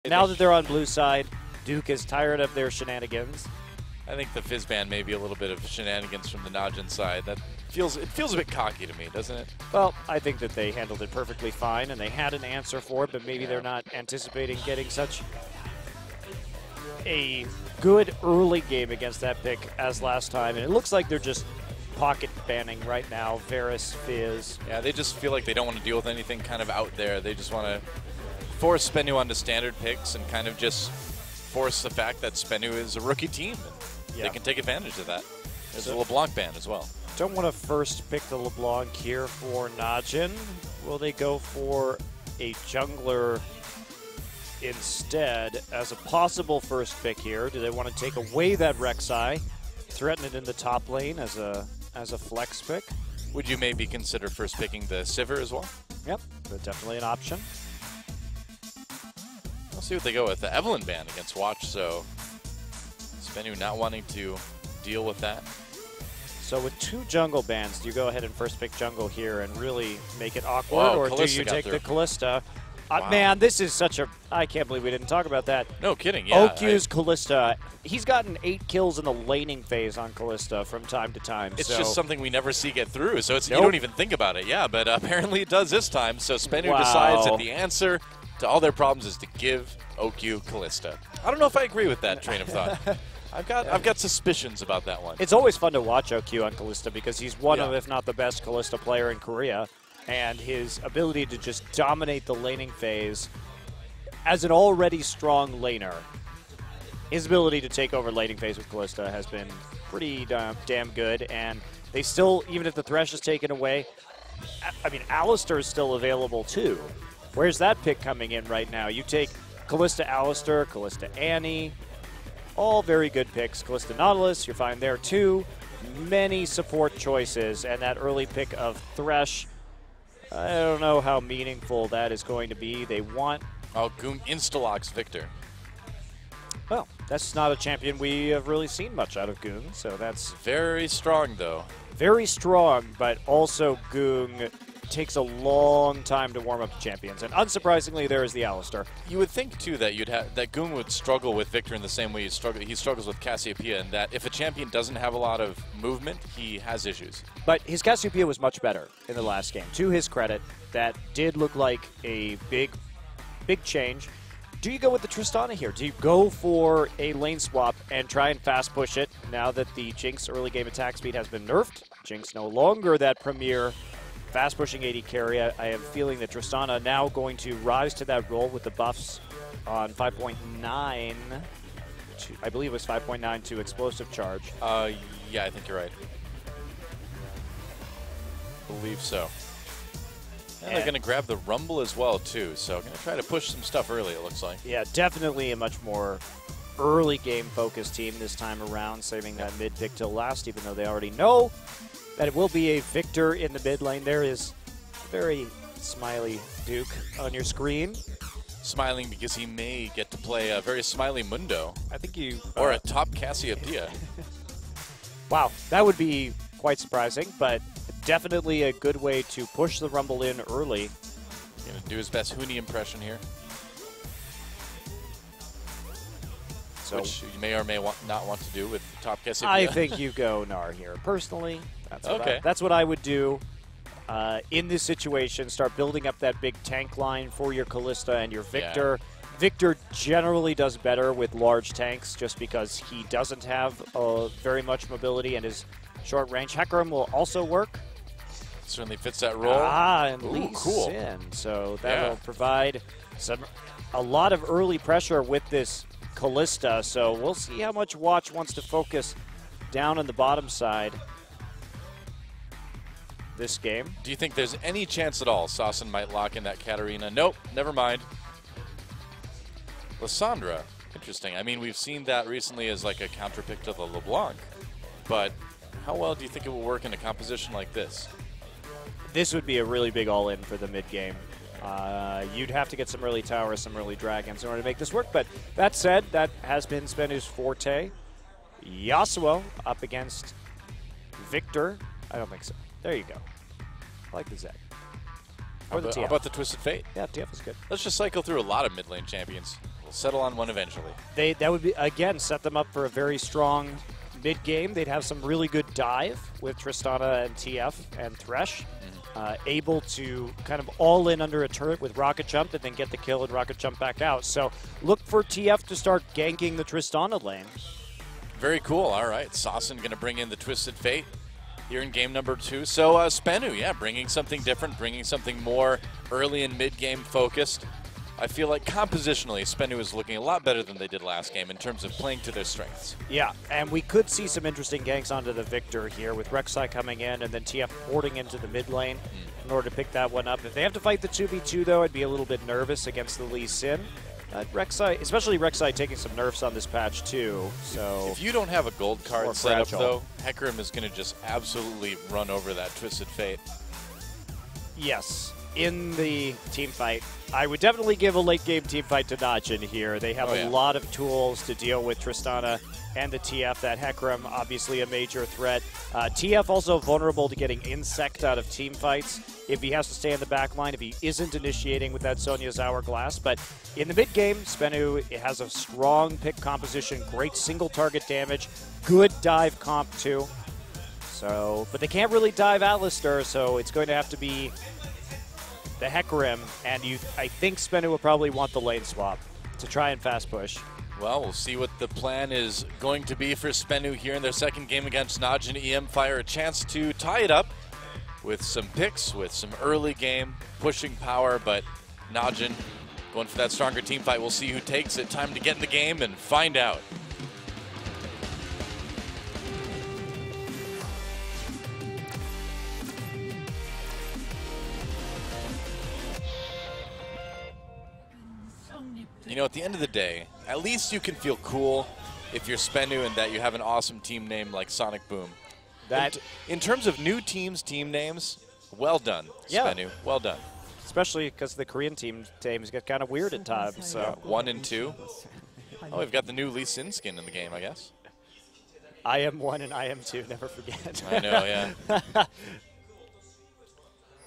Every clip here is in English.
Now that they're on blue side, Duke is tired of their shenanigans. I think the Fizz ban may be a little bit of shenanigans from the NaJin side. It feels a bit cocky to me, doesn't it? Well, I think that they handled it perfectly fine, and they had an answer for it, but maybe they're not anticipating getting such a good early game against that pick as last time. And it looks like they're just pocket banning right now, Varus, Fizz. Yeah, they just feel like they don't want to deal with anything kind of out there. They just want to force SBENU onto standard picks and kind of just force the fact that SBENU is a rookie team. And they can take advantage of that. There's a LeBlanc ban as well. Don't want to first pick the LeBlanc here for NaJin. Will they go for a jungler instead as a possible first pick here? Do they want to take away that Rek'Sai, threaten it in the top lane as a flex pick? Would you maybe consider first picking the Sivir as well? Yep, that's definitely an option. We'll see what they go with. The Evelyn ban against Watch, so SBENU not wanting to deal with that. So with two jungle bans, do you go ahead and first pick jungle here and really make it awkward, or Kalista do you take the Kalista? Wow. Man, this is such a... I can't believe we didn't talk about that. No kidding, yeah. OQ's Kalista. He's gotten 8 kills in the laning phase on Kalista from time to time. It's just something we never see get through, so it's, you don't even think about it. Yeah, but apparently it does this time, so SBENU decides that the answer to all their problems is to give OQ Kalista. I don't know if I agree with that train of thought. I've got suspicions about that one. It's always fun to watch OQ on Kalista because he's one of, if not the best Kalista player in Korea, and his ability to just dominate the laning phase as an already strong laner. His ability to take over laning phase with Kalista has been pretty damn good, and they still, even if the Thresh is taken away, I mean, Alistar is still available too. Where's that pick coming in right now? You take Kalista Alistar, Kalista Annie, all very good picks. Kalista Nautilus, you're fine there too. Many support choices, and that early pick of Thresh, I don't know how meaningful that is going to be. They want... Oh, Goong insta-locks Victor. Well, that's not a champion we have really seen much out of Goong, so that's... Very strong, though. Very strong, but also Goong takes a long time to warm up the champions, and unsurprisingly, there is the Alistar. You would think too that that Goong would struggle with Victor in the same way he struggles with Cassiopeia, and that if a champion doesn't have a lot of movement, he has issues. But his Cassiopeia was much better in the last game. To his credit, that did look like a big change. Do you go with the Tristana here? Do you go for a lane swap and try and fast push it now that the Jinx early game attack speed has been nerfed? Jinx no longer that premier fast pushing AD carry. I have a feeling that Tristana now going to rise to that role with the buffs on 5.9. I believe it was 5.9 to explosive charge. Yeah, I think you're right. Believe so. And they're going to grab the Rumble as well, too. So going to try to push some stuff early, it looks like. Yeah, definitely a much more early game focused team this time around, saving that mid pick till last, even though they already know that it will be a Victor in the mid lane. There is very smiley Duke on your screen. Smiling because he may get to play a very smiley Mundo. I think you... Or a top Cassiopeia. Wow, that would be quite surprising, but definitely a good way to push the Rumble in early. Going to do his best Huni impression here. So, which you may or may not want to do with top Cassiopeia. I think you go Gnar here. Personally, that's what I would do in this situation. Start building up that big tank line for your Kalista and your Victor. Yeah. Victor generally does better with large tanks just because he doesn't have very much mobility and his short range. Hecarim will also work. Certainly fits that role. And Lee Sin. So that will provide a lot of early pressure with this Kalista. So we'll see how much Watch wants to focus down on the bottom side this game. Do you think there's any chance at all Sasson might lock in that Katarina? Nope, never mind. Lissandra, interesting. I mean, we've seen that recently as like a counter pick to the LeBlanc, but how well do you think it will work in a composition like this? This would be a really big all-in for the mid-game. You'd have to get some early towers, some early dragons in order to make this work, but that said, that has been SBENU's forte. Yasuo up against Victor. I don't think so. There you go. I like the Zed. How about the Twisted Fate? Yeah, TF is good. Let's just cycle through a lot of mid lane champions. We'll settle on one eventually. That would be, again, set them up for a very strong mid-game. They'd have some really good dive with Tristana and TF and Thresh. Able to kind of all in under a turret with Rocket Jump and then get the kill and Rocket Jump back out. So look for TF to start ganking the Tristana lane. Very cool. All right. Saucin going to bring in the Twisted Fate here in game number 2. So SBENU, yeah, bringing something different, bringing something more early and mid-game focused. I feel like compositionally, SBENU is looking a lot better than they did last game in terms of playing to their strengths. Yeah, and we could see some interesting ganks onto the Victor here with Rek'Sai coming in and then TF porting into the mid lane in order to pick that one up. If they have to fight the 2v2, though, I'd be a little bit nervous against the Lee Sin. Rek'Sai, especially Rek'Sai taking some nerfs on this patch, too. So if you don't have a gold card set up, though, Hecarim is going to just absolutely run over that Twisted Fate. Yes. In the team fight, I would definitely give a late game team fight to NaJin here. They have a lot of tools to deal with Tristana and the TF. That Hecarim, obviously a major threat. TF also vulnerable to getting insect out of team fights if he has to stay in the back line, if he isn't initiating with that Sonya's Hourglass. But in the mid game, SBENU, it has a strong pick composition, great single target damage, good dive comp too. So, but they can't really dive Alistar, so it's going to have to be the Hecarim, and I think SBENU will probably want the lane swap to try and fast push. Well, we'll see what the plan is going to be for SBENU here in their second game against NaJin e-mFire. A chance to tie it up with some picks, with some early game pushing power, but NaJin going for that stronger team fight. We'll see who takes it. Time to get in the game and find out. You know, at the end of the day, at least you can feel cool if you're SBENU and that you have an awesome team name like Sonicboom. That, in terms of new teams, team names, well done, SBENU. Well done. Especially because the Korean teams get kind of weird at times. So 1 and 2. Oh, we've got the new Lee Sin skin in the game, I guess. I am 1 and I am 2. Never forget. I know, yeah.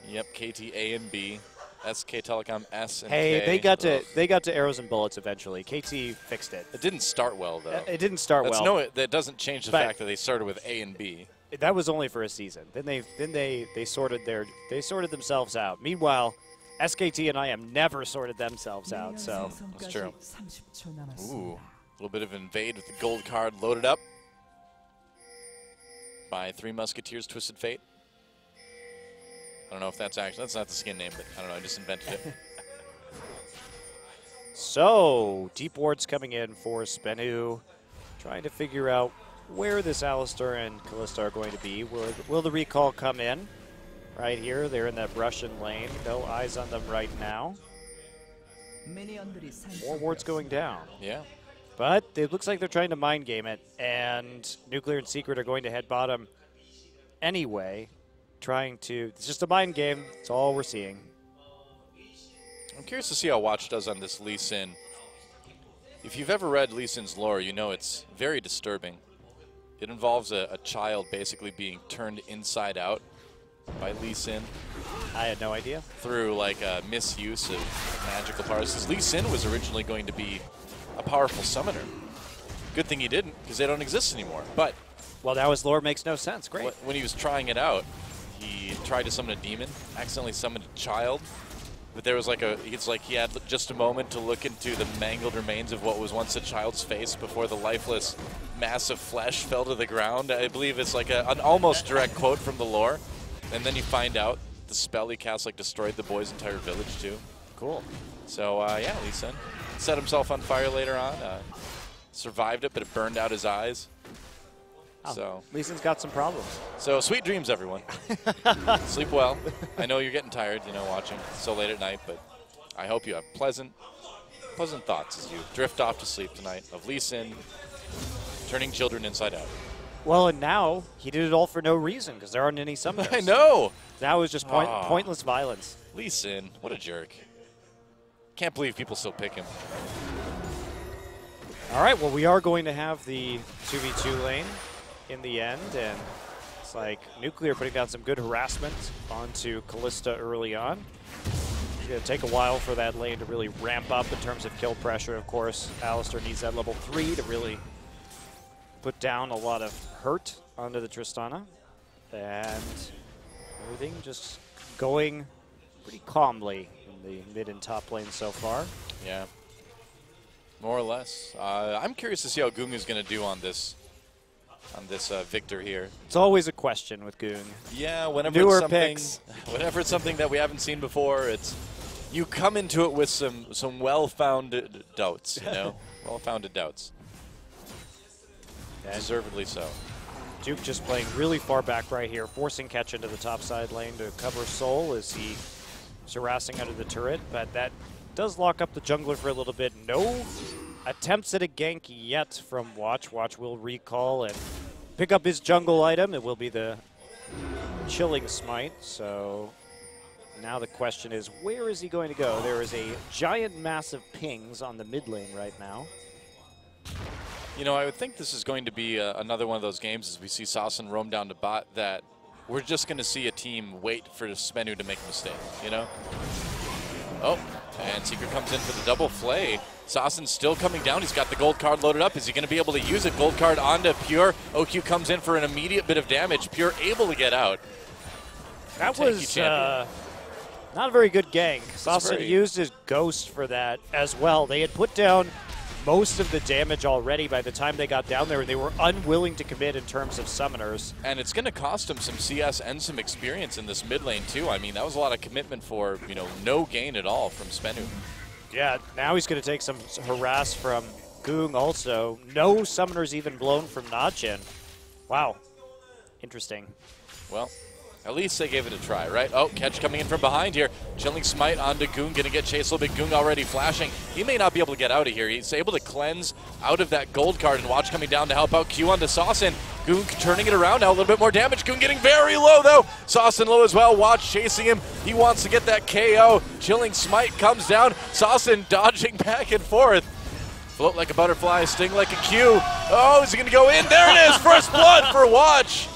Yep, KT A and B. SK Telecom S and Hey, K. they got to arrows and bullets eventually. KT fixed it. It didn't start well though. It didn't start well. No, that doesn't change the fact that they started with A and B. That was only for a season. Then they sorted themselves out. Meanwhile, SKT and IM never sorted themselves out. So that's true. Ooh, a little bit of invade with the gold card loaded up by 3 Musketeers Twisted Fate. I don't know if that's not the skin name, but I don't know, I just invented it. So, deep wards coming in for SBENU, trying to figure out where this Alistar and Kalista are going to be. Will the recall come in? Right here, they're in that Russian lane. No eyes on them right now. More wards going down. Yeah. But it looks like they're trying to mind game it, and Nuclear and Secret are going to head bottom anyway. It's just a mind game. That's all we're seeing. I'm curious to see how Watch does on this Lee Sin. If you've ever read Lee Sin's lore, you know it's very disturbing. It involves a child basically being turned inside out by Lee Sin. I had no idea. Through like a misuse of magical powers. Because Lee Sin was originally going to be a powerful summoner. Good thing he didn't, because they don't exist anymore. But well, now his lore makes no sense. Great. When he was trying it out, he tried to summon a demon, accidentally summoned a child, but there was he had just a moment to look into the mangled remains of what was once a child's face before the lifeless mass of flesh fell to the ground. I believe it's like an almost direct quote from the lore, and then you find out the spell he cast destroyed the boy's entire village too. Cool. So yeah, Lee Sin set himself on fire later on, survived it, but it burned out his eyes. So Lee Sin's got some problems. So sweet dreams, everyone. Sleep well. I know you're getting tired, watching so late at night, but I hope you have pleasant thoughts as you drift off to sleep tonight of Lee Sin turning children inside out. Well, and now he did it all for no reason because there aren't any summoners. I know. Now it was just pointless violence. Lee Sin, what a jerk. Can't believe people still pick him. All right, well, we are going to have the 2v2 lane in the end, and it's like Nuclear putting down some good harassment onto Kalista early on. It's going to take a while for that lane to really ramp up in terms of kill pressure. Of course, Alistar needs that level 3 to really put down a lot of hurt onto the Tristana. And everything just going pretty calmly in the mid and top lane so far. Yeah, more or less. I'm curious to see how Goong is going to do on this Victor here. It's always a question with Goong. Yeah, whenever it's something that we haven't seen before, you come into it with some well-founded doubts, you know, well-founded doubts. And deservedly so. Duke just playing really far back right here, forcing catch into the top side lane to cover Soul as he is harassing under the turret, but that does lock up the jungler for a little bit. No attempts at a gank yet from Watch. Watch will recall and pick up his jungle item. It will be the Chilling Smite. So now the question is, where is he going to go? There is a giant massive pings on the mid lane right now. You know, I would think this is going to be another one of those games as we see Sassen roam down to bot that we're just going to see a team wait for SBENU to make a mistake, you know? Oh, and Secret comes in for the double flay. Sassen's still coming down. He's got the gold card loaded up. Is he going to be able to use it? Gold card onto Pure. OQ comes in for an immediate bit of damage. Pure able to get out. That was not a very good gank. Sassen used his ghost for that as well. They had put down most of the damage already by the time they got down there, and they were unwilling to commit in terms of summoners. And it's going to cost him some CS and some experience in this mid lane too. I mean, that was a lot of commitment for, you know, no gain at all from SBENU. Yeah, now he's going to take some harass from Goong also. No summoners even blown from NaJin. Wow. Interesting. Well, at least they gave it a try, right? Oh, catch coming in from behind here. Chilling Smite onto Goong, going to get chased a little bit. Goong already flashing. He may not be able to get out of here. He's able to cleanse out of that gold card, and Watch coming down to help out Q onto Sassen. Goong turning it around now, a little bit more damage. Goong getting very low, though. Sassen low as well. Watch chasing him. He wants to get that KO. Chilling Smite comes down. Sassen dodging back and forth. Float like a butterfly, sting like a Q. Oh, is he going to go in? There it is. First blood for Watch.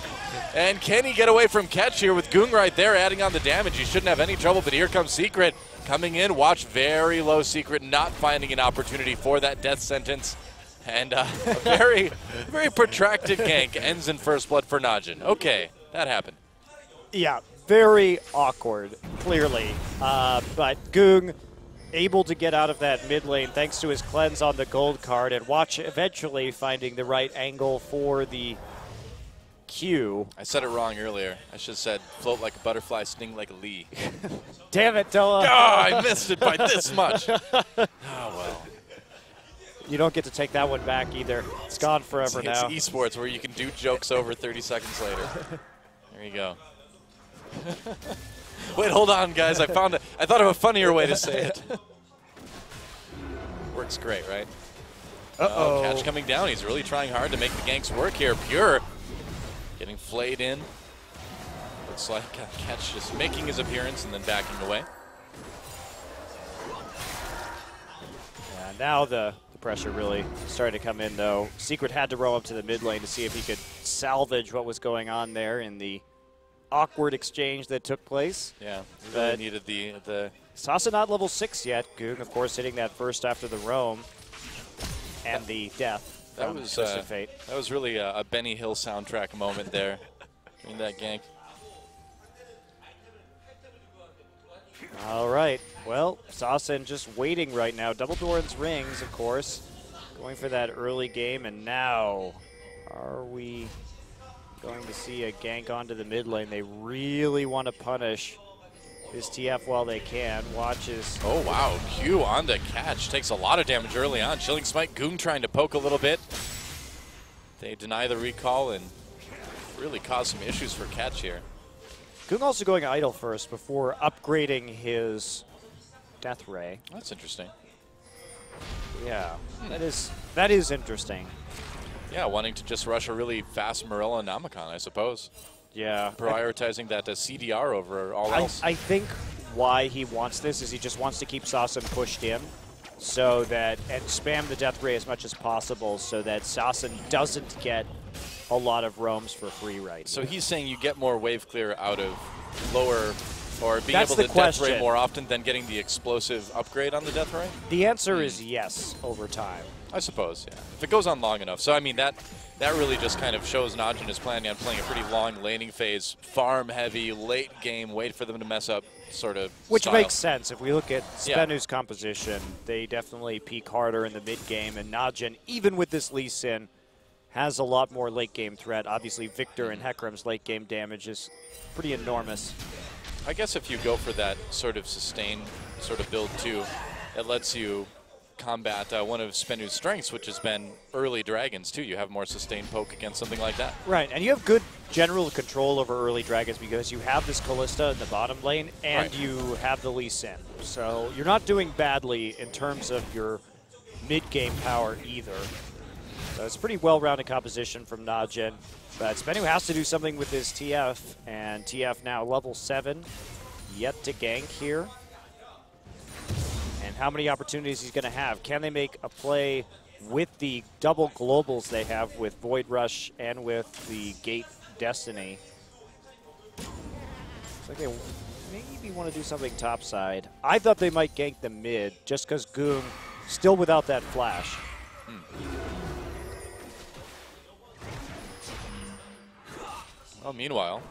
And can he get away from catch here with Goong right there adding on the damage? He shouldn't have any trouble, but here comes Secret coming in. Watch very low. Secret not finding an opportunity for that death sentence. And a very, very protracted gank ends in first blood for NaJin. Okay, that happened. Yeah, very awkward, clearly. But Goong able to get out of that mid lane thanks to his cleanse on the gold card, and Watch eventually finding the right angle for the Q. I said it wrong earlier. I should have said float like a butterfly, sting like a Lee. Damn it, Della. Oh, I missed it by this much. Oh, well. You don't get to take that one back either. It's gone forever now. It's esports where you can do jokes over 30 seconds later. There you go. Wait, hold on, guys. I thought of a funnier way to say it. Works great, right? Uh-oh. Catch coming down. He's really trying hard to make the ganks work here. Pure getting flayed in. Looks like Catch just making his appearance and then backing away. Yeah, now the pressure really started to come in, though. Secret had to row up to the mid lane to see if he could salvage what was going on there in the awkward exchange that took place. Yeah, he really needed the Sassen not level 6 yet. Goong, of course, hitting that first after the roam and the death. That was really a Benny Hill soundtrack moment there during that gank. All right. Well, Sassen just waiting right now. Double Doran's rings, of course, going for that early game. And now, are we going to see a gank onto the mid lane? They really want to punish this TF while they can. Watches. Oh, wow. Q on the catch. Takes a lot of damage early on. Chilling Smite. Goong trying to poke a little bit. They deny the recall and really cause some issues for catch here. Goong also going idle first before upgrading his Death Ray. That's interesting. Yeah, that is interesting. Yeah, wanting to just rush a really fast Morella Namicon, I suppose. Yeah. Prioritizing that CDR over all else. I think why he wants this is he just wants to keep Sassen pushed in so that, and spam the Death Ray as much as possible so that Sassen doesn't get a lot of roams for free right So he's saying you get more wave clear out of lower Or being That's able the to death ray question. more often than getting the explosive upgrade on the death ray? The answer is yes over time. I suppose, yeah. If it goes on long enough. So, I mean, that really just kind of shows NaJin is planning on playing a pretty long laning phase, farm-heavy, late game, wait for them to mess up sort of Which style. makes sense. If we look at SBENU's composition, they definitely peak harder in the mid-game, and NaJin, even with this Lee Sin, has a lot more late-game threat. Obviously, Victor and Hecarim's late-game damage is pretty enormous. I guess if you go for that sort of sustain sort of build too, it lets you combat one of SBENU's strengths, which has been early dragons too. You have more sustained poke against something like that. Right, and you have good general control over early dragons because you have this Kalista in the bottom lane and you have the Lee Sin. So you're not doing badly in terms of your mid-game power either. So it's a pretty well-rounded composition from NaJin. But SBENU has to do something with his TF, and TF now level 7, yet to gank here. And how many opportunities he's going to have. Can they make a play with the double globals they have with Void Rush and with the Gate Destiny? Looks like they maybe want to do something topside. I thought they might gank the mid just because Goong still without that flash. Well, meanwhile,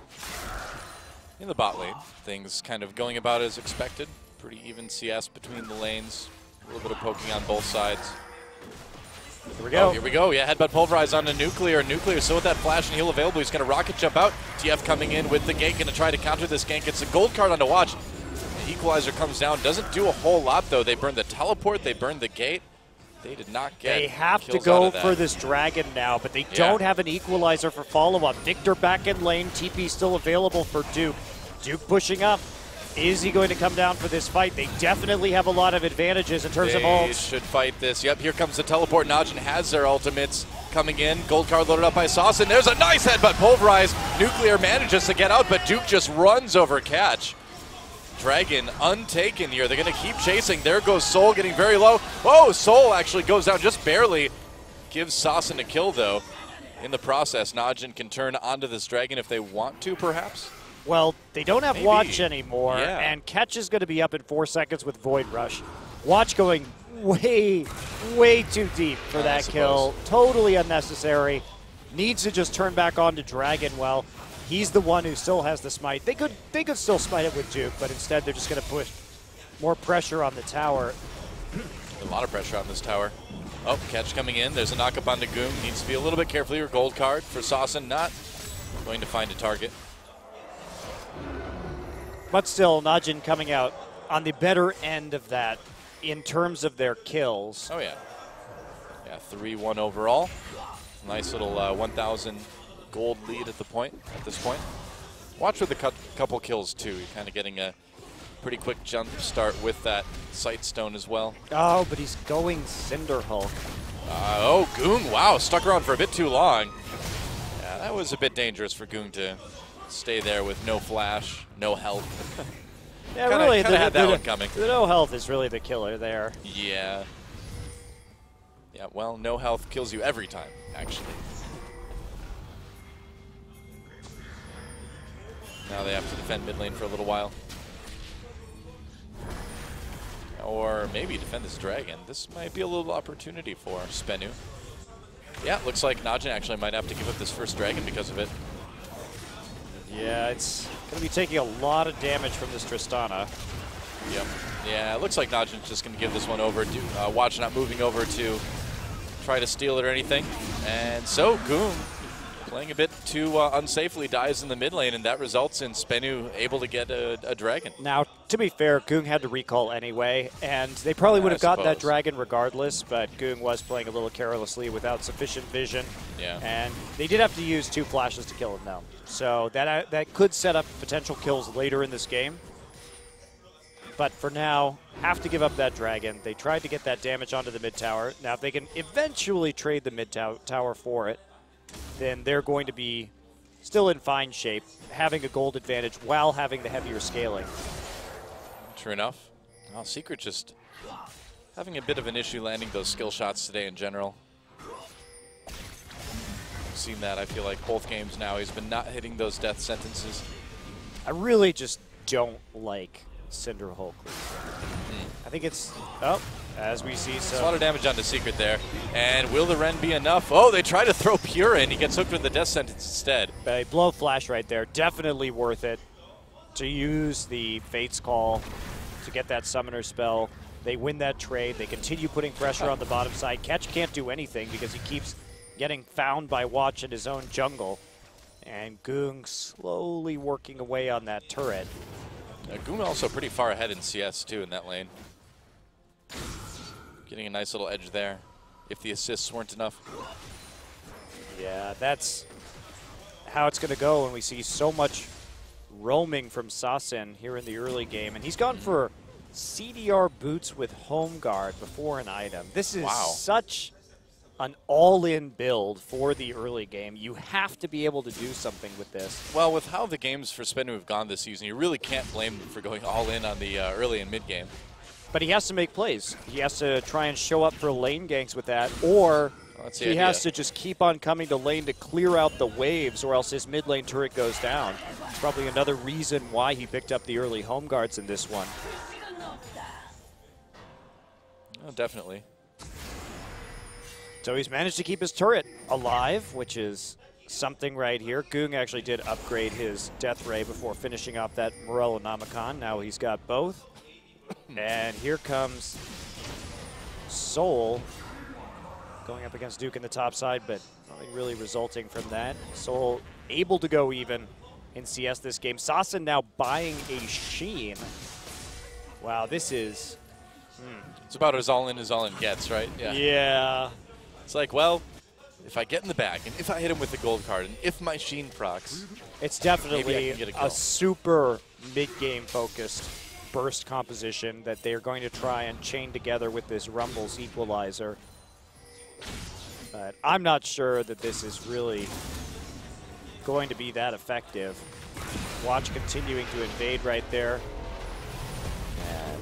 in the bot lane, things kind of going about as expected. Pretty even CS between the lanes. A little bit of poking on both sides. Here we go. Oh, here we go. Yeah, headbutt pulverize on the Nuclear. Nuclear still with that flash and heal available. He's going to rocket jump out. TF coming in with the gank, going to try to counter this gank. It's a gold card on the watch. The equalizer comes down. Doesn't do a whole lot, though. They burned the teleport. They burned the gate. They did not get They have to kills go out of for that. this dragon now, but they don't have an equalizer for follow-up. Victor back in lane. TP still available for Duke. Duke pushing up. Is he going to come down for this fight? They definitely have a lot of advantages in terms of They ults. should fight this. Yep, here comes the teleport. NaJin has their ultimates coming in. Gold card loaded up by Sauce, and there's a nice headbutt pulverize. Nuclear manages to get out, but Duke just runs over catch. Dragon untaken here. They're going to keep chasing. There goes Soul getting very low. Oh, Soul actually goes down just barely. Gives Saucin a kill, though. In the process, NaJin can turn onto this Dragon if they want to, perhaps. Well, they don't have Maybe. Watch anymore, Yeah. and Catch is going to be up in 4 seconds with Void Rush. Watch going way, way too deep for that kill. Totally unnecessary. Needs to just turn back on to Dragon. Well, he's the one who still has the smite. They could still smite it with Duke, but instead they're just going to put more pressure on the tower. A lot of pressure on this tower. Oh, catch coming in. There's a knock-up on the Goom. Needs to be a little bit careful here. Gold card for Saucin. Not going to find a target. But still, NaJin coming out on the better end of that in terms of their kills. Oh, yeah. Yeah, 3-1 overall. Nice little 1,000 gold lead at this point. Watch with a couple kills, too. You're kind of getting a pretty quick jump start with that Sight Stone as well. Oh, but he's going Cinder Hulk. Oh, Goong, wow, stuck around for a bit too long. Yeah, that was a bit dangerous for Goong to stay there with no flash, no health. Yeah, kinda really, had that one coming. The no health is really the killer there. Yeah. Yeah, well, no health kills you every time, actually. Now they have to defend mid lane for a little while. Or maybe defend this dragon. This might be a little opportunity for SBENU. Yeah, looks like NaJin actually might have to give up this first dragon because of it. Yeah, it's going to be taking a lot of damage from this Tristana. Yep. Yeah, it looks like NaJin's just going to give this one over. Watch not moving over to try to steal it or anything. And so Goom, playing a bit too unsafely, dies in the mid lane, and that results in SBENU able to get a dragon. Now, to be fair, Goong had to recall anyway, and they probably would have gotten that dragon regardless, but Goong was playing a little carelessly without sufficient vision. Yeah. And they did have to use 2 flashes to kill him now. So that could set up potential kills later in this game. But for now, have to give up that dragon. They tried to get that damage onto the mid tower. Now, if they can eventually trade the mid tower for it, then they're going to be still in fine shape, having a gold advantage while having the heavier scaling. True enough. Well, Secret just having a bit of an issue landing those skill shots today in general. I've seen that, I feel like, both games now. He's been not hitting those death sentences. I really just don't like Cinder Hulk. I think it's, as we see. So a lot of damage on the Secret there. And will the Ren be enough? Oh, they try to throw Pure in. He gets hooked with the Death Sentence instead. A blow flash right there. Definitely worth it to use the Fate's Call to get that Summoner spell. They win that trade. They continue putting pressure on the bottom side. Catch can't do anything because he keeps getting found by Watch in his own jungle. And Goong slowly working away on that turret. Goong also pretty far ahead in CS too in that lane. Getting a nice little edge there if the assists weren't enough. Yeah, that's how it's going to go when we see so much roaming from Sasin here in the early game. And he's gone for CDR boots with home guard before an item. This is such an all-in build for the early game. You have to be able to do something with this. Well, with how the games for SBENU have gone this season, you really can't blame them for going all in on the early and mid game. But he has to make plays. He has to try and show up for lane ganks with that, or he has to just keep on coming to lane to clear out the waves, or else his mid lane turret goes down. It's probably another reason why he picked up the early home guards in this one. Oh, definitely. So he's managed to keep his turret alive, which is something right here. Goong actually did upgrade his Death Ray before finishing off that Morello Namicon. Now he's got both. And here comes Soul going up against Duke in the top side, but nothing really resulting from that. Soul able to go even in CS this game. Sasin now buying a Sheen. Wow, this is... It's about as all in gets, right? Yeah. It's like, well, if I get in the back, and if I hit him with the gold card, and if my Sheen procs, it's definitely a super mid-game focused burst composition that they're going to try and chain together with this Rumble's equalizer. But I'm not sure that this is really going to be that effective. Watch continuing to invade right there. And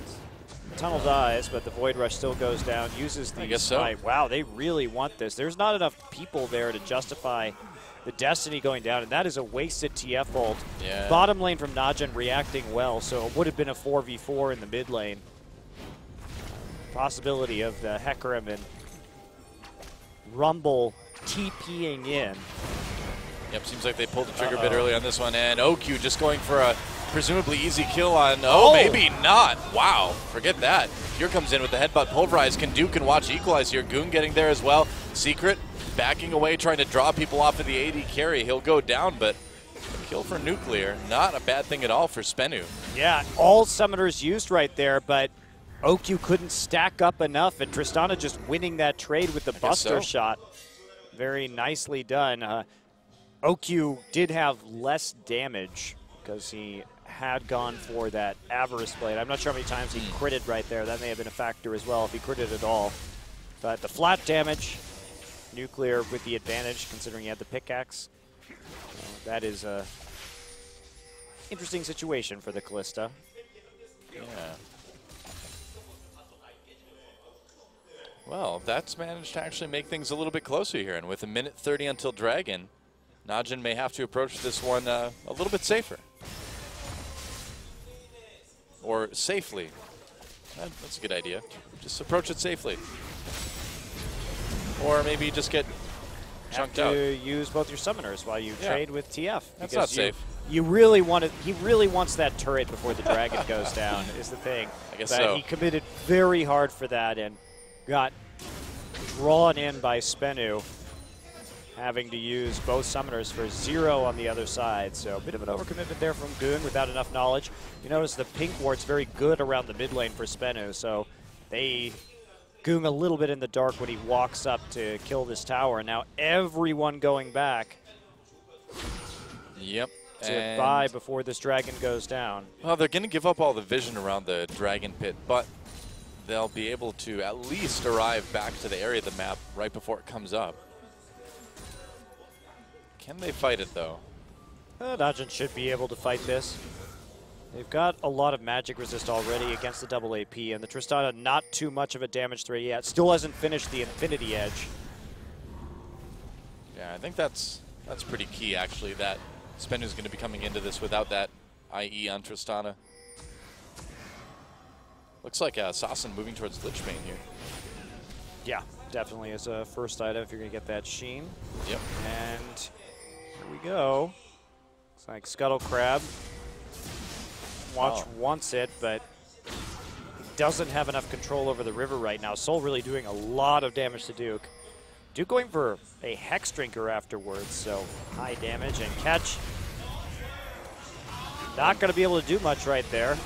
Tunnel dies, but the Void Rush still goes down, uses the smite. So. Wow, they really want this. There's not enough people there to justify the Destiny going down, and that is a wasted TF ult. Yeah. Bottom lane from NaJin reacting well, so it would have been a 4v4 in the mid lane. Possibility of the Hecarim and Rumble TPing in. Yep, seems like they pulled the trigger a bit early on this one, and OQ just going for a presumably easy kill on, maybe not. Wow, forget that. Here comes in with the headbutt pulverize. Can Duke and Watch equalize here? Goong getting there as well. Secret backing away, trying to draw people off of the AD carry. He'll go down, but a kill for Nuclear. Not a bad thing at all for SBENU. Yeah, all summoners used right there, but OQ couldn't stack up enough, and Tristana just winning that trade with the Buster shot. Very nicely done. OQ did have less damage because he had gone for that Avarice Blade. I'm not sure how many times he critted right there. That may have been a factor as well if he critted at all. But the flat damage, Nuclear with the advantage considering he had the pickaxe. That is a interesting situation for the Kalista. Yeah. Well, that's managed to actually make things a little bit closer here. And with a minute 30 until Dragon, NaJin may have to approach this one a little bit safer. Or safely. That's a good idea. Just approach it safely. Or maybe just get chunked out. You use both your summoners while you trade with TF. That's not safe. You really want it. He really wants that turret before the dragon goes down. Is the thing. I guess but so. He committed very hard for that and got drawn in by SBENU, having to use both summoners for 0 on the other side. So a bit of an overcommitment there from Goong without enough knowledge. You notice the pink ward's very good around the mid lane for SBENU, so they Goong a little bit in the dark when he walks up to kill this tower. And now everyone going back Yep. to buy before this dragon goes down. Well, they're going to give up all the vision around the dragon pit, but they'll be able to at least arrive back to the area of the map right before it comes up. Can they fight it, though? NaJin should be able to fight this. They've got a lot of magic resist already against the double AP, and the Tristana not too much of a damage threat yet. Still hasn't finished the Infinity Edge. Yeah, I think that's pretty key, actually, that SBENU's going to be coming into this without that IE on Tristana. Looks like Sassen moving towards Lich Bane here. Yeah, definitely as a first item if you're going to get that Sheen. Yep. And here we go. Looks like Scuttle Crab. Wants it, but he doesn't have enough control over the river right now. Soul really doing a lot of damage to Duke. Duke going for a Hex Drinker afterwards, so high damage and catch. Not going to be able to do much right there.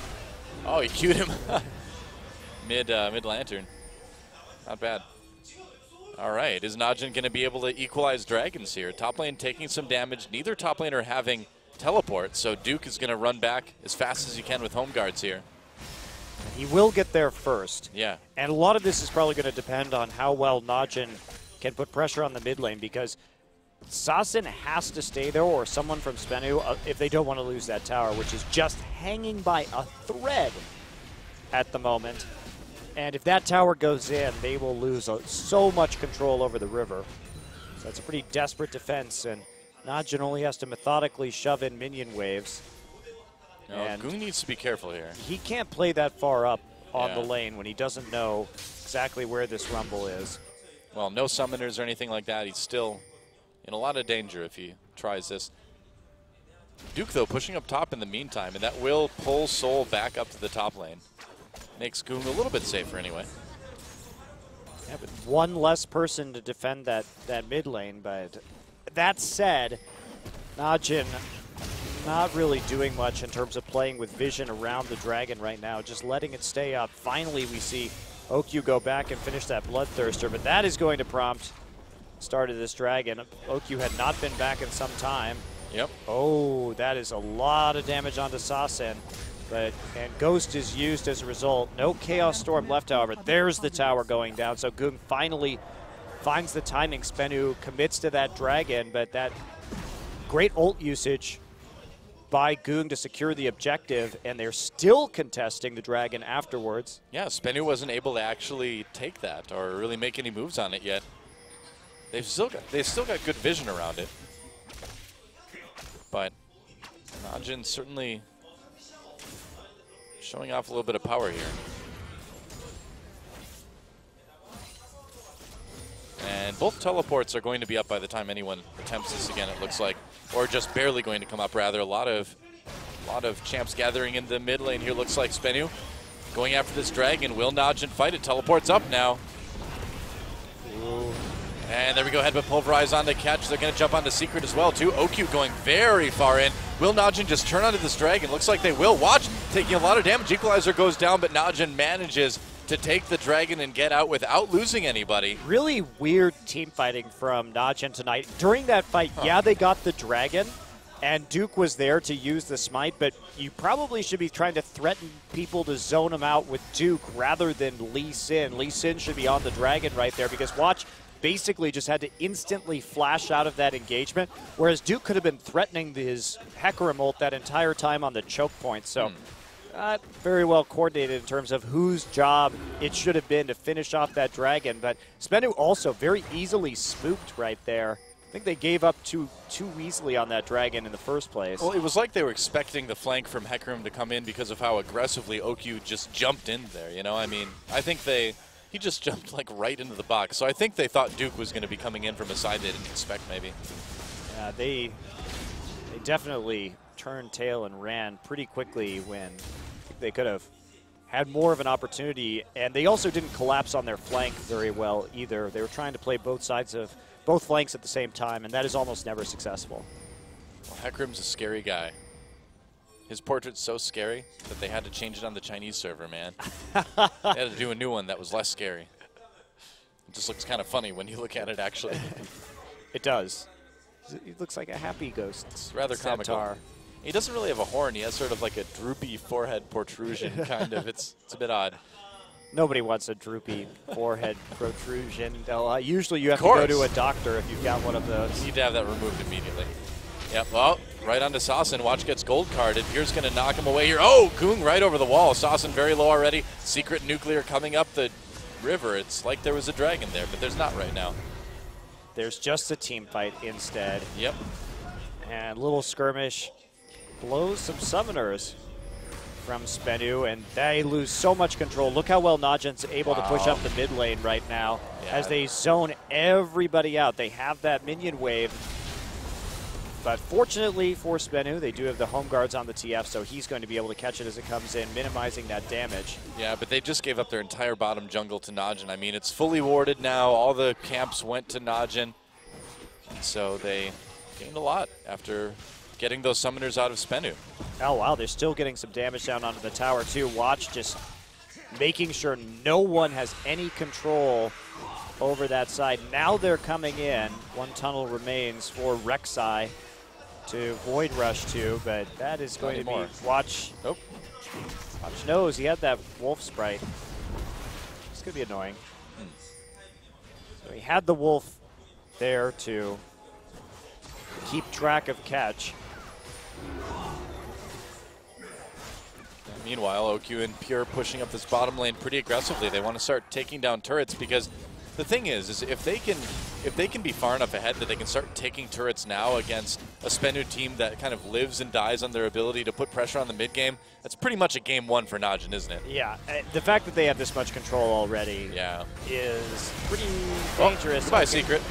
Oh, he queued him mid lantern. Not bad. All right, is NaJin going to be able to equalize dragons here? Top lane taking some damage. Neither top laner having teleport, so Duke is going to run back as fast as he can with home guards here. He will get there first. Yeah. And a lot of this is probably going to depend on how well NaJin can put pressure on the mid lane, because Sassen has to stay there, or someone from SBENU, if they don't want to lose that tower, which is just hanging by a thread at the moment. And if that tower goes in, they will lose so much control over the river. So that's a pretty desperate defense, and NaJin only has to methodically shove in minion waves. No, Goong needs to be careful here. He can't play that far up on the lane when he doesn't know exactly where this rumble is. Well, no summoners or anything like that. He's still in a lot of danger if he tries this. Duke, though, pushing up top in the meantime, and that will pull Soul back up to the top lane. Makes Goong a little bit safer anyway. Yeah, but one less person to defend that mid lane, but that said, NaJin not really doing much in terms of playing with vision around the dragon right now, just letting it stay up. Finally, we see OQ go back and finish that Bloodthirster, but that is going to prompt start of this dragon. OQ had not been back in some time. Yep. Oh, that is a lot of damage onto Sassen. And Ghost is used as a result. No Chaos Storm left, however. There's the tower going down. So Goong finally finds the timing. SBENU commits to that dragon, but that great ult usage by Goong to secure the objective, and they're still contesting the dragon afterwards. Yeah, SBENU wasn't able to actually take that or really make any moves on it yet. They've still got good vision around it. But NaJin certainly showing off a little bit of power here. And both teleports are going to be up by the time anyone attempts this again, it looks like. Or just barely going to come up, rather. A lot of champs gathering in the mid lane here, looks like. SBENU going after this dragon. Will NaJin fight it? Teleport's up now. Ooh. And there we go, headbutt pulverize on the catch. They're going to jump onto Secret as well, too. OQ going very far in. Will NaJin just turn onto this dragon? Looks like they will. Watch, taking a lot of damage. Equalizer goes down, but NaJin manages to take the dragon and get out without losing anybody. Really weird team fighting from NaJin tonight. During that fight, yeah, they got the dragon, and Duke was there to use the smite, but you probably should be trying to threaten people to zone him out with Duke rather than Lee Sin. Lee Sin should be on the dragon right there, because watch, basically just had to instantly flash out of that engagement, whereas Duke could have been threatening his Hecarim ult that entire time on the choke point. So not very well coordinated in terms of whose job it should have been to finish off that dragon. But SBENU also very easily spooked right there. I think they gave up too easily on that dragon in the first place. Well, it was like they were expecting the flank from Hecarim to come in because of how aggressively OQ just jumped in there, you know? I mean, I think he just jumped like right into the box. So I think they thought Duke was going to be coming in from a side they didn't expect, maybe. Yeah, they definitely turned tail and ran pretty quickly when they could have had more of an opportunity. And they also didn't collapse on their flank very well either. They were trying to play both flanks at the same time, and that is almost never successful. Well, Hecarim's a scary guy. His portrait's so scary that they had to change it on the Chinese server, man. They had to do a new one that was less scary. It just looks kind of funny when you look at it, actually. It does. He looks like a happy ghost. It's rather comical. He doesn't really have a horn. He has sort of like a droopy forehead protrusion, kind of. It's a bit odd. Nobody wants a droopy forehead protrusion. Usually you have to go to a doctor if you've got one of those. You need to have that removed immediately. Yep, well, right onto Sassen. Watch gets gold carded. Here's going to knock him away here. Oh, Goong right over the wall. Sassen very low already. Secret nuclear coming up the river. It's like there was a dragon there, but there's not right now. There's just a team fight instead. Yep. And a little skirmish. blows some summoners from SBENU, and they lose so much control. Look how well NaJin's able to push up the mid lane right now as they zone everybody out. They have that minion wave. But fortunately for SBENU, they do have the home guards on the TF, so he's going to be able to catch it as it comes in, minimizing that damage. Yeah, but they just gave up their entire bottom jungle to NaJin. I mean, it's fully warded now. All the camps went to NaJin. And so they gained a lot after getting those summoners out of SBENU. Oh, wow, they're still getting some damage down onto the tower, too. Watch just making sure no one has any control over that side. Now they're coming in. One tunnel remains for Rek'Sai to Void Rush to, but that is going to be Watch. Nope. Watch knows he had that wolf sprite. It's going to be annoying. So he had the wolf there to keep track of catch. Meanwhile, OQ and Pure pushing up this bottom lane pretty aggressively. They want to start taking down turrets because the thing is if they can be far enough ahead that they can start taking turrets now against a SBENU team that kind of lives and dies on their ability to put pressure on the mid game, that's pretty much a game one for NaJin, isn't it? Yeah, the fact that they have this much control already is pretty dangerous. Goodbye, Secret.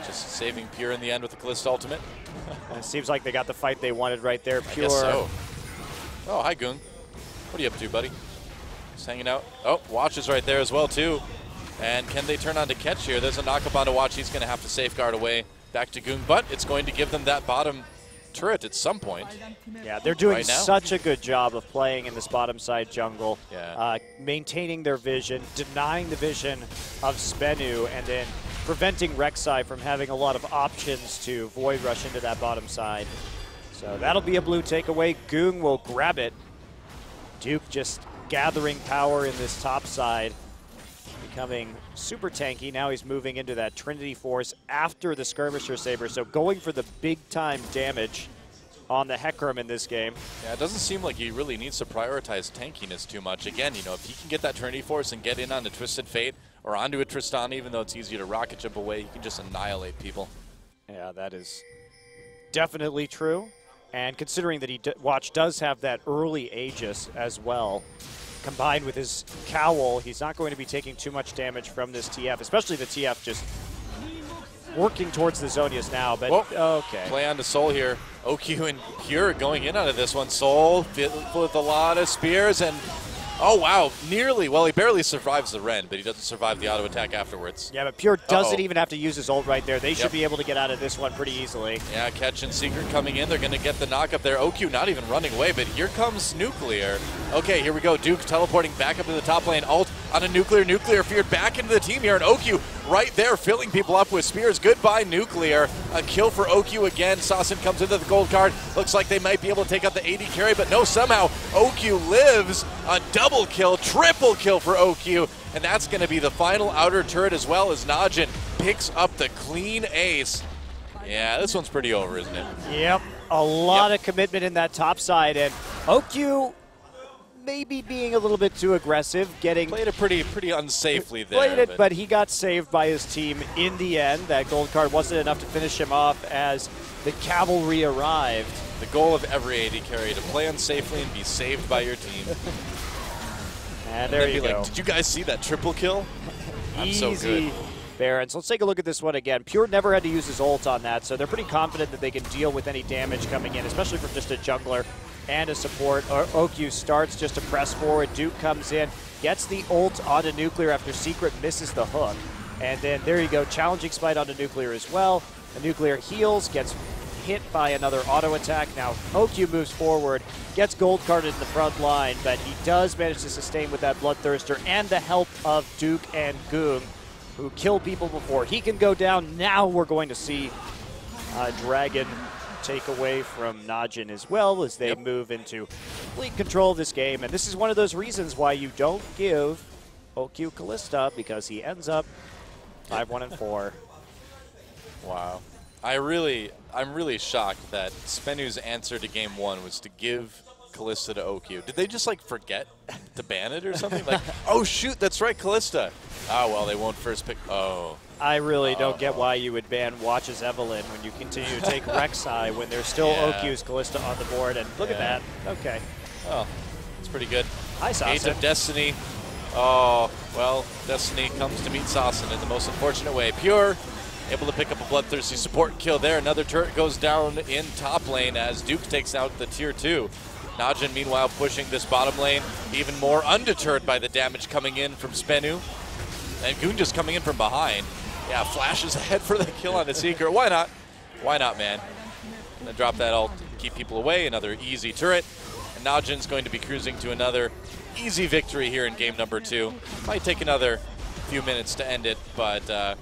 Just saving Pure in the end with the Kalista ultimate. It seems like they got the fight they wanted right there. Pure. I guess so. Oh, hi, Goong. What are you up to, buddy? Just hanging out. Oh, Watch is right there as well, too. And can they turn on to catch here? There's a knock-up onto Watch. He's going to have to safeguard away back to Goong, but it's going to give them that bottom turret at some point. Yeah, they're doing such a good job of playing in this bottom side jungle, maintaining their vision, denying the vision of SBENU, and then preventing Rek'Sai from having a lot of options to Void Rush into that bottom side. So that'll be a blue takeaway. Goong will grab it. Duke just gathering power in this top side, becoming super tanky. Now he's moving into that Trinity Force after the Skirmisher Saber, so going for the big-time damage on the Hecarim in this game. Yeah, it doesn't seem like he really needs to prioritize tankiness too much. Again, you know, if he can get that Trinity Force and get in on the Twisted Fate or onto a Tristana, even though it's easier to rocket jump away, he can just annihilate people. Yeah, that is definitely true. And considering that Watch does have that early Aegis as well, combined with his Cowl, he's not going to be taking too much damage from this TF, especially the TF just working towards the Zonius now, but okay. Play on to Soul here. OQ and Pure going in out of this one. Soul with a lot of spears and oh wow, nearly. Well, he barely survives the Ren, but he doesn't survive the auto attack afterwards. Yeah, but Pure doesn't even have to use his ult right there. They should be able to get out of this one pretty easily. Yeah, Catch and Secret coming in. They're going to get the knock up there. OQ not even running away, but here comes Nuclear. Okay, here we go. Duke teleporting back up to the top lane. Ult on a Nuclear. Nuclear feared back into the team here, and OQ right there filling people up with spears. Goodbye, Nuclear. A kill for OQ again. Sawson comes into the gold card. Looks like they might be able to take out the AD carry, but no, somehow OQ lives. A double kill, triple kill for OQ, and that's going to be the final outer turret as well as NaJin picks up the clean ace. Yeah, this one's pretty over, isn't it? Yep, a lot of commitment in that top side, and OQ maybe being a little bit too aggressive, played it pretty unsafely there. Played it, but he got saved by his team in the end. That gold card wasn't enough to finish him off as the cavalry arrived. The goal of every AD carry, to play unsafely and be saved by your team. And there you go. Like, did you guys see that triple kill? I'm so good. Barons. Let's take a look at this one again. Pure never had to use his ult on that, so they're pretty confident that they can deal with any damage coming in, especially from just a jungler and a support. OQ starts just to press forward. Duke comes in, gets the ult onto Nuclear after Secret misses the hook. And then there you go, challenging smite onto Nuclear as well. The Nuclear heals, gets hit by another auto attack. Now OQ moves forward, gets gold carded in the front line, but he does manage to sustain with that Bloodthirster and the help of Duke and Goong, who killed people before he can go down. Now we're going to see Dragon take away from NaJin as well as they move into complete control of this game. And this is one of those reasons why you don't give OQ Kalista, because he ends up 5-1-4. Wow. I'm really shocked that SBENU's answer to game one was to give Kalista to OQ. Did they just like forget to ban it or something? Like, oh shoot, that's right, Kalista. Ah, well, they won't first pick. Oh. I really don't get why you would ban Watches Evelyn when you continue to take Rek'Sai when there's still OQ's Kalista on the board. And look at that. Okay. Oh, that's pretty good. Hi, Sasin. Age of Destiny. Oh, well, Destiny comes to meet Sasin in the most unfortunate way. Pure, able to pick up a bloodthirsty support kill there. Another turret goes down in top lane as Duke takes out the tier 2. NaJin, meanwhile, pushing this bottom lane even more, undeterred by the damage coming in from SBENU. And Gunja's coming in from behind. Yeah, flashes ahead for the kill on the Seeker. Why not? Why not, man? Gonna drop that ult, keep people away. Another easy turret. And NaJin's going to be cruising to another easy victory here in game number 2. Might take another few minutes to end it, but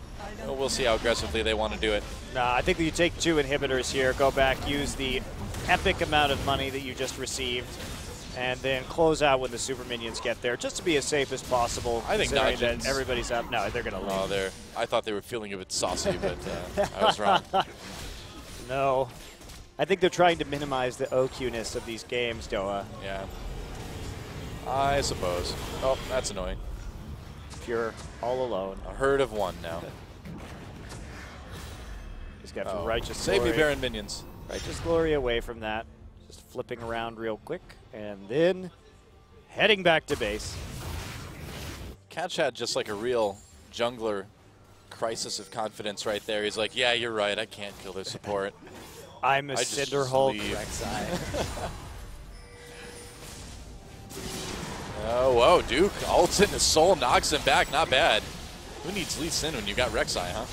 we'll see how aggressively they want to do it. Nah, I think that you take 2 inhibitors here, go back, use the epic amount of money that you just received, and then close out when the super minions get there, just to be as safe as possible. I think that everybody's up. No, they're going to leave. Oh, I thought they were feeling a bit saucy, but I was wrong. No. I think they're trying to minimize the OQ-ness of these games, Doa. Yeah. I suppose. Oh, that's annoying. Pure, all alone. A herd of one now. He's got Righteous Save Glory. me, Baron minions. Righteous Glory away from that. Just flipping around real quick, and then heading back to base. Catch had just like a real jungler crisis of confidence right there. He's like, yeah, you're right, I can't kill their support. I'm a Cinder Hulk. Oh, whoa, Duke ults in his soul, knocks him back, not bad. Who needs Lee Sin when you got Rek'Sai, huh?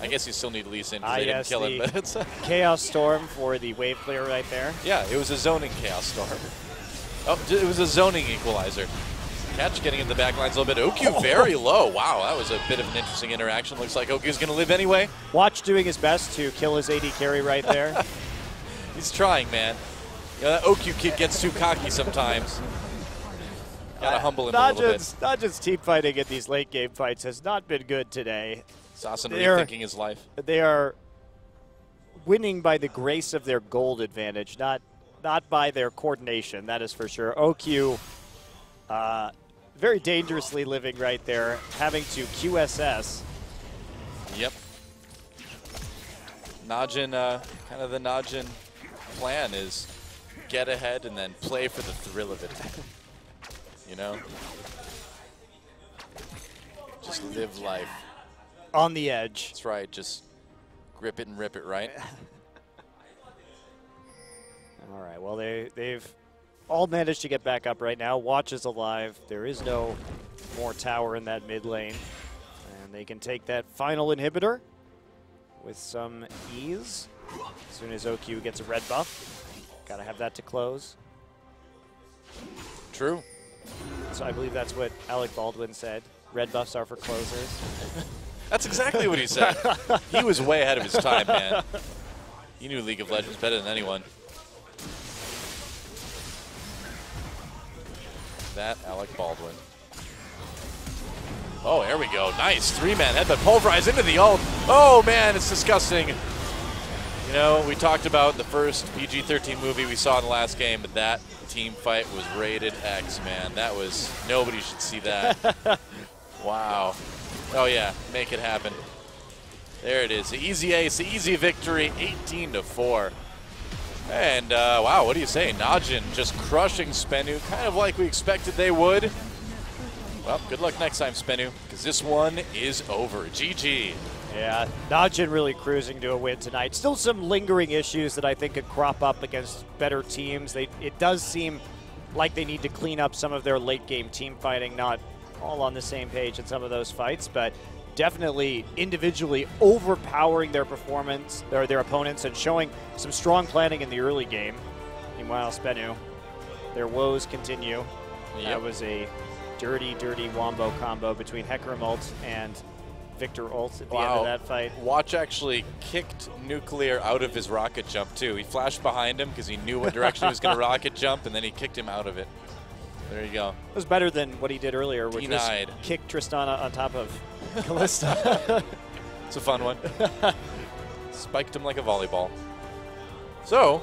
I guess you still need Lee Sin because they didn't kill him, but it's Chaos Storm for the wave clear right there. Yeah, it was a zoning Chaos Storm. Oh, it was a zoning equalizer. Catch getting in the back lines a little bit. OQ very low. Wow, that was a bit of an interesting interaction. Looks like OQ's going to live anyway. Watch doing his best to kill his AD carry right there. He's trying, man. You know, that OQ kid gets too cocky sometimes. Gotta humble him a little bit. NaJin's team fighting in these late game fights has not been good today. Sasin rethinking his life. They are winning by the grace of their gold advantage, not by their coordination, that is for sure. OQ very dangerously living right there, having to QSS. Yep. NaJin, kind of the NaJin plan is get ahead and then play for the thrill of it. You know? Just live life. On the edge. That's right, just grip it and rip it, right? All right, well, they've all managed to get back up right now. Watch is alive. There is no more tower in that mid lane. And they can take that final inhibitor with some ease. As soon as OQ gets a red buff. Got to have that to close. True. So I believe that's what Alec Baldwin said. Red buffs are for closers. That's exactly what he said. He was way ahead of his time, man. He knew League of Legends better than anyone. That Alec Baldwin. Oh, there we go. Nice. 3-man headbutt. Pulverize into the ult. Oh, man, it's disgusting. You know, we talked about the first PG-13 movie we saw in the last game, but that team fight was rated X, man. That was, nobody should see that. Wow. Oh, yeah, make it happen. There it is. The easy ace, the easy victory, 18-4. And, wow, what do you say? NaJin just crushing SBENU, kind of like we expected they would. Well, good luck next time, SBENU, because this one is over. GG. Yeah, NaJin really cruising to a win tonight. Still some lingering issues that I think could crop up against better teams. It does seem like they need to clean up some of their late-game team fighting, not all on the same page in some of those fights, but definitely individually overpowering their performance, or their opponents, and showing some strong planning in the early game. Meanwhile, SBENU, their woes continue. Yep. That was a dirty, dirty wombo combo between Hecarim ult and Victor ult at the end of that fight. Watch actually kicked Nuclear out of his rocket jump, too. He flashed behind him because he knew what direction he was going to rocket jump, and then he kicked him out of it. There you go. It was better than what he did earlier, which was kick Tristana on top of Kalista. It's a fun one. Spiked him like a volleyball. So,